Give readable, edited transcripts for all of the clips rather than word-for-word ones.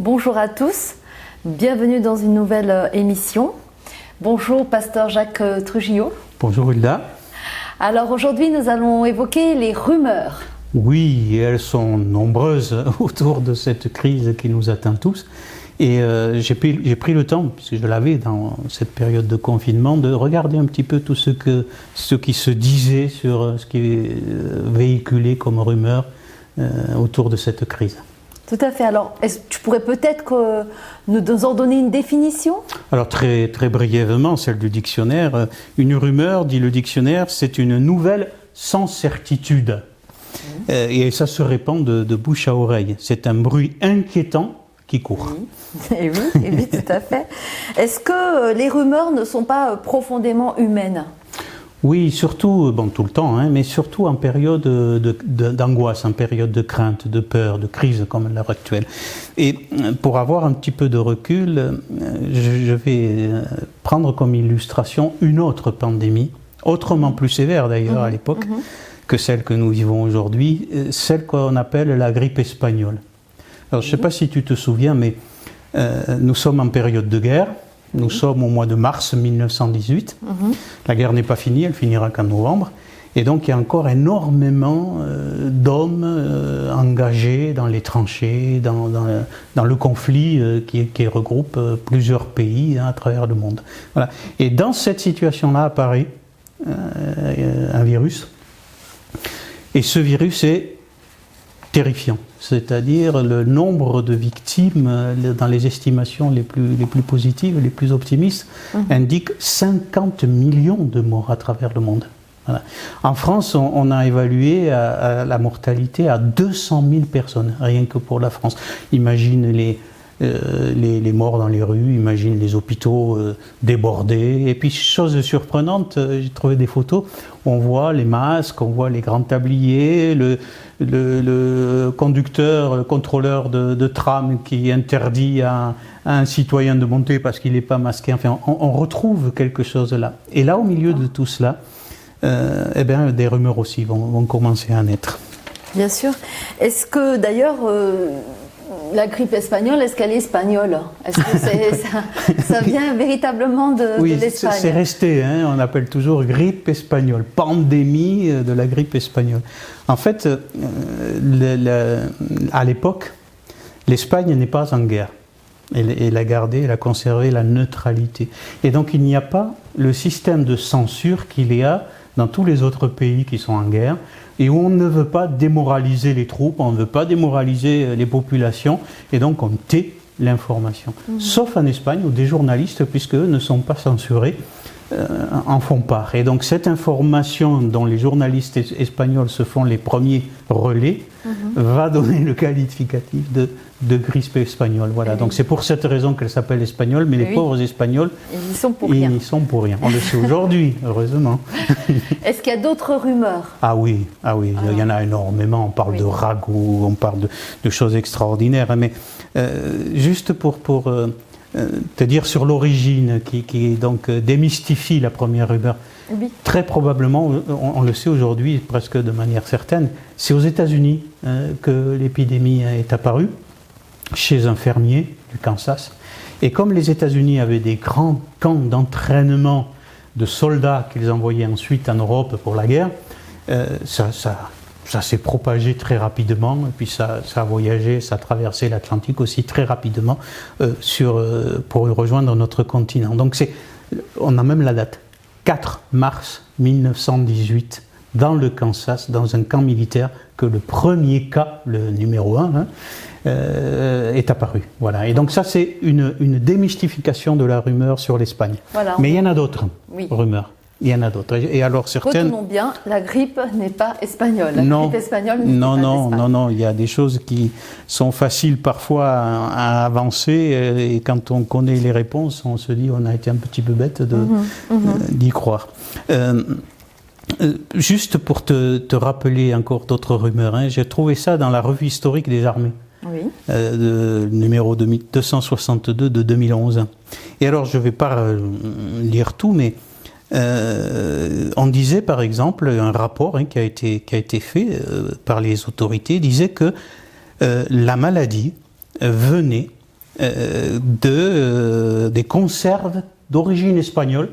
Bonjour à tous, bienvenue dans une nouvelle émission. Bonjour Pasteur Jacques Trujillo. Bonjour Hilda. Alors aujourd'hui nous allons évoquer les rumeurs. Oui, elles sont nombreuses autour de cette crise qui nous atteint tous. Et j'ai pris le temps, puisque je l'avais dans cette période de confinement, de regarder un petit peu tout ce qui se disait sur ce qui est véhiculé comme rumeur autour de cette crise. Tout à fait. Alors, tu pourrais peut-être nous en donner une définition ? Alors, très brièvement, celle du dictionnaire. Une rumeur, dit le dictionnaire, c'est une nouvelle sans certitude. Et ça se répand de bouche à oreille. C'est un bruit inquiétant qui court. Oui, oui, tout à fait. Est-ce que les rumeurs ne sont pas profondément humaines ? Oui, surtout, tout le temps, mais surtout en période d'angoisse, en période de crainte, de peur, de crise comme l'heure actuelle. Et pour avoir un petit peu de recul, je vais prendre comme illustration une autre pandémie, autrement plus sévère d'ailleurs à l'époque, que celle que nous vivons aujourd'hui, celle qu'on appelle la grippe espagnole. Alors je ne sais pas si tu te souviens, mais nous sommes en période de guerre. Nous sommes au mois de mars 1918. La guerre n'est pas finie, elle finira qu'en novembre. Et donc il y a encore énormément d'hommes engagés dans les tranchées, dans le conflit qui regroupe plusieurs pays à travers le monde. Voilà. Et dans cette situation-là apparaît un virus. Et ce virus est terrifiant. C'est-à-dire le nombre de victimes dans les estimations les plus positives, les plus optimistes, indique 50 millions de morts à travers le monde. Voilà. En France, on a évalué la mortalité à 200 000 personnes, rien que pour la France. Imagine les morts dans les rues, imagine les hôpitaux débordés. Et puis, chose surprenante, j'ai trouvé des photos, on voit les masques, on voit les grands tabliers, le conducteur, le contrôleur de tram qui interdit à un citoyen de monter parce qu'il n'est pas masqué. Enfin, on retrouve quelque chose là. Et là, au milieu de tout cela, des rumeurs aussi vont commencer à naître. Bien sûr. Est-ce que d'ailleurs la grippe espagnole, est-ce qu'elle est espagnole ? Est-ce que ça vient véritablement de l'Espagne ? Oui, c'est resté, on appelle toujours grippe espagnole, pandémie de la grippe espagnole. En fait, à l'époque, l'Espagne n'est pas en guerre. Elle a conservé la neutralité. Et donc il n'y a pas le système de censure qu'il y a dans tous les autres pays qui sont en guerre, et où on ne veut pas démoraliser les troupes, on ne veut pas démoraliser les populations, et donc on tait l'information. Sauf en Espagne, où des journalistes, puisque eux ne sont pas censurés, en font part. Et donc cette information dont les journalistes espagnols se font les premiers relais va donner le qualificatif de grippe espagnole. Voilà. Donc c'est pour cette raison qu'elle s'appelle espagnole, mais les pauvres Espagnols, ils y sont pour rien. Ils n'y sont pour rien. On le sait aujourd'hui, heureusement. Est-ce qu'il y a d'autres rumeurs ? Ah oui, il y en a énormément. On parle de ragoûts, on parle de choses extraordinaires. Mais juste pour te dire sur l'origine qui donc démystifie la première rumeur. Oui. Très probablement, on le sait aujourd'hui presque de manière certaine, c'est aux États-Unis que l'épidémie est apparue, chez un fermier du Kansas. Et comme les États-Unis avaient des grands camps d'entraînement de soldats qu'ils envoyaient ensuite en Europe pour la guerre, ça s'est propagé très rapidement, et puis ça a voyagé, ça a traversé l'Atlantique aussi très rapidement pour rejoindre notre continent. Donc on a même la date, 4 mars 1918, dans le Kansas, dans un camp militaire, que le premier cas, le numéro 1, est apparu. Voilà. Et donc ça, c'est une démystification de la rumeur sur l'Espagne. Voilà, mais il y en a d'autres rumeurs. Il y en a d'autres. Et alors certaines. Retenons bien, la grippe n'est pas espagnole. La grippe espagnole n'est pas d'Espagne. Non. Il y a des choses qui sont faciles parfois à avancer. Et quand on connaît les réponses, on se dit on a été un petit peu bête d'y croire. Juste pour te rappeler encore d'autres rumeurs, j'ai trouvé ça dans la revue historique des armées. Numéro 262 de 2011. Et alors je ne vais pas lire tout, mais on disait par exemple, un rapport qui a été fait par les autorités disait que la maladie venait des conserves d'origine espagnole.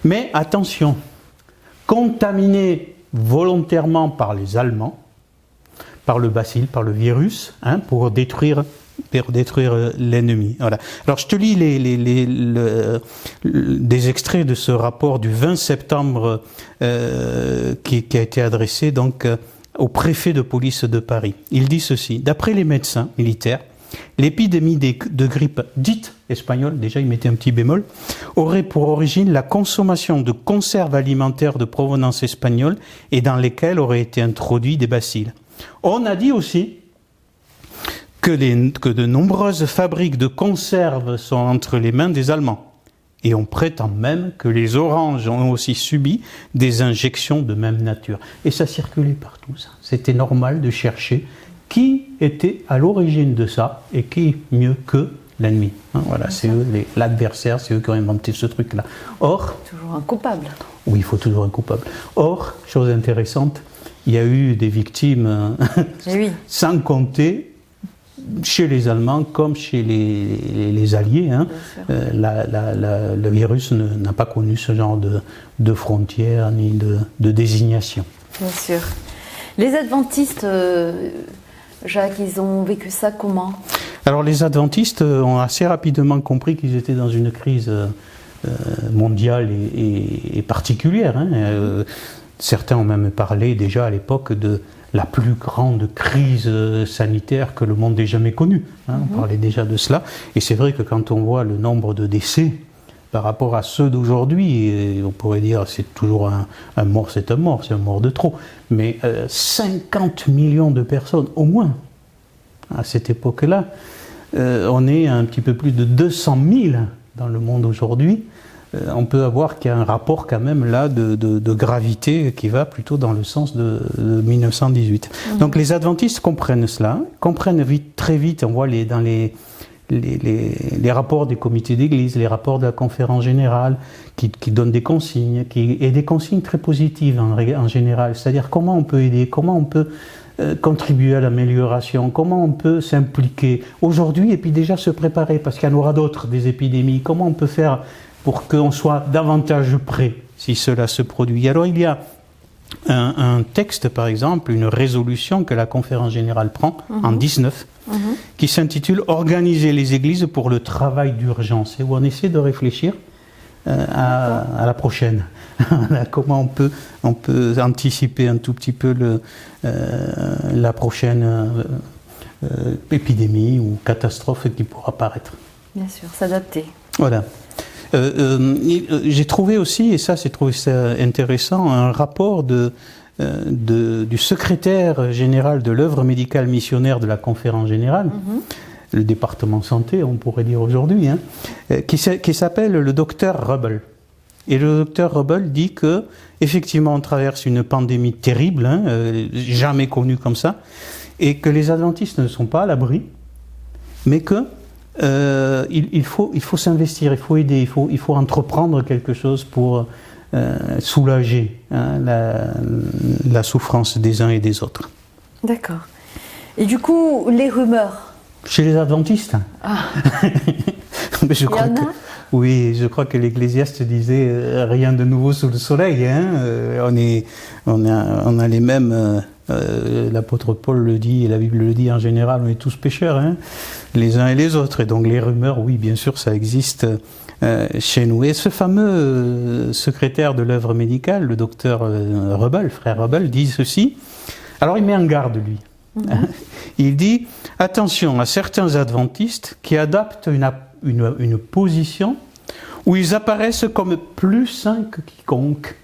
Mais attention, contaminées volontairement par les Allemands, par le bacille, par le virus, pour détruire l'ennemi. Voilà. Alors je te lis des extraits de ce rapport du 20 septembre qui a été adressé donc au préfet de police de Paris. Il dit ceci: d'après les médecins militaires, l'épidémie de grippe dite espagnole, déjà il mettait un petit bémol, aurait pour origine la consommation de conserves alimentaires de provenance espagnole et dans lesquelles auraient été introduits des bacilles. On a dit aussi que de nombreuses fabriques de conserves sont entre les mains des Allemands. Et on prétend même que les oranges ont aussi subi des injections de même nature. Et ça circulait partout, ça. C'était normal de chercher qui était à l'origine de ça et qui mieux que l'ennemi. Voilà, c'est eux, l'adversaire, c'est eux qui ont inventé ce truc-là. Or... Toujours un coupable. Oui, il faut toujours un coupable. Or, chose intéressante, il y a eu des victimes sans compter chez les Allemands comme chez les Alliés. Le virus n'a pas connu ce genre de frontières ni de désignation. Bien sûr. Les adventistes, Jacques, ils ont vécu ça comment ? Alors les adventistes ont assez rapidement compris qu'ils étaient dans une crise mondiale et particulière. Certains ont même parlé déjà à l'époque de la plus grande crise sanitaire que le monde ait jamais connue. On parlait déjà de cela. Et c'est vrai que quand on voit le nombre de décès par rapport à ceux d'aujourd'hui, on pourrait dire c'est toujours un mort, c'est un mort de trop. Mais 50 millions de personnes, au moins, à cette époque-là, on est à un petit peu plus de 200 000 dans le monde aujourd'hui. On peut avoir qu'il y a un rapport quand même là de gravité qui va plutôt dans le sens de 1918. Donc les adventistes comprennent cela, comprennent très vite, on voit dans les rapports des comités d'église, les rapports de la conférence générale qui donnent des consignes, et des consignes très positives en général, c'est-à-dire comment on peut aider, comment on peut contribuer à l'amélioration, comment on peut s'impliquer aujourd'hui et puis déjà se préparer parce qu'il y en aura d'autres, des épidémies, comment on peut faire pour qu'on soit davantage prêt si cela se produit. Alors il y a un texte, par exemple, une résolution que la conférence générale prend en 19, qui s'intitule « Organiser les églises pour le travail d'urgence » et où on essaie de réfléchir à la prochaine. Comment on peut anticiper un tout petit peu la prochaine épidémie ou catastrophe qui pourra apparaître. Bien sûr, s'adapter. Voilà. J'ai trouvé aussi, et ça j'ai trouvé ça intéressant, un rapport du secrétaire général de l'œuvre médicale missionnaire de la conférence générale, le département santé, on pourrait dire aujourd'hui, qui s'appelle le docteur Rebel. Et le docteur Rebel dit que effectivement on traverse une pandémie terrible, jamais connue comme ça, et que les adventistes ne sont pas à l'abri, mais que il faut s'investir, il faut aider, il faut entreprendre quelque chose pour soulager la souffrance des uns et des autres. D'accord. Et du coup, les rumeurs chez les adventistes. Je crois oui, je crois que l'Ecclésiaste disait rien de nouveau sous le soleil. On a les mêmes. L'apôtre Paul le dit et la Bible le dit en général, on est tous pécheurs, les uns et les autres. Et donc les rumeurs, oui, bien sûr, ça existe chez nous. Et ce fameux secrétaire de l'œuvre médicale, le docteur Rebel, frère Rebel, dit ceci. Alors il met en garde, lui. Il dit « Attention à certains adventistes qui adaptent une position où ils apparaissent comme plus saints que quiconque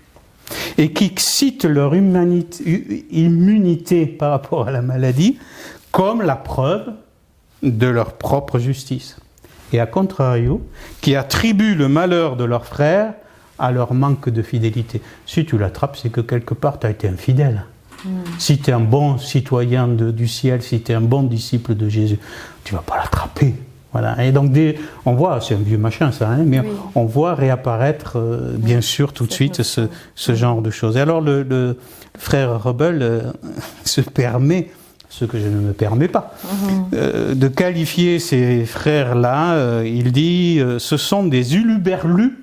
et qui citent leur immunité par rapport à la maladie comme la preuve de leur propre justice. Et à contrario, qui attribuent le malheur de leurs frères à leur manque de fidélité. Si tu l'attrapes, c'est que quelque part tu as été infidèle. Si tu es un bon citoyen du ciel, si tu es un bon disciple de Jésus, tu ne vas pas l'attraper. Voilà. Et donc, on voit, c'est un vieux machin ça, mais oui, on voit réapparaître, bien sûr, tout de suite, ce genre de choses. Et alors, le frère Rebel se permet ce que je ne me permets pas, de qualifier ces frères-là. Il dit ce sont des uluberlus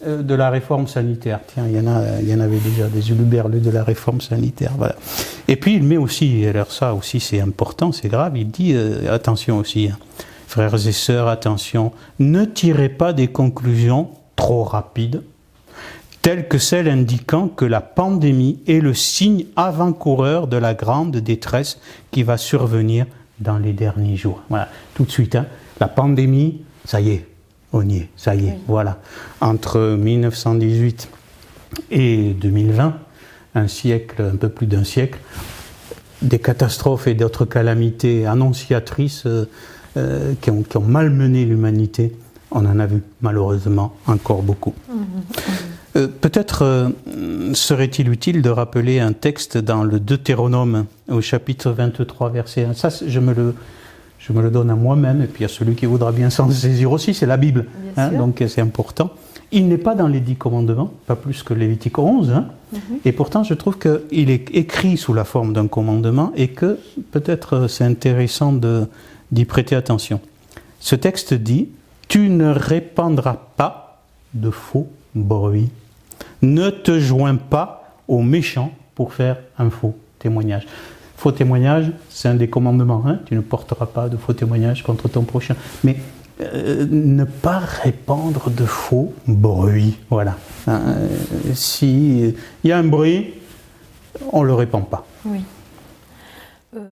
de la réforme sanitaire. Tiens, il y en avait déjà des uluberlus de la réforme sanitaire. Voilà. Et puis il met aussi, alors ça aussi c'est important, c'est grave, il dit attention aussi, hein, frères et sœurs, attention, ne tirez pas des conclusions trop rapides, telles que celles indiquant que la pandémie est le signe avant-coureur de la grande détresse qui va survenir dans les derniers jours. Voilà, tout de suite, hein, la pandémie, ça y est, on y est, ça y est, voilà. Entre 1918 et 2020, un siècle, un peu plus d'un siècle, des catastrophes et d'autres calamités annonciatrices qui ont malmené l'humanité, on en a vu malheureusement encore beaucoup. Peut-être serait-il utile de rappeler un texte dans le Deutéronome au chapitre 23, verset 1. Ça, je me le donne à moi-même et puis à celui qui voudra bien s'en saisir aussi, c'est la Bible. Hein, donc c'est important. Il n'est pas dans les 10 commandements, pas plus que Lévitique 11. Hein, et pourtant, je trouve qu'il est écrit sous la forme d'un commandement et que peut-être c'est intéressant d'y prêter attention. Ce texte dit « Tu ne répandras pas de faux bruit. Ne te joins pas aux méchants pour faire un faux témoignage. » Faux témoignage, c'est un des commandements. Hein, tu ne porteras pas de faux témoignage contre ton prochain. Mais ne pas répandre de faux bruit. Voilà. S'il y a un bruit, on ne le répand pas. Oui.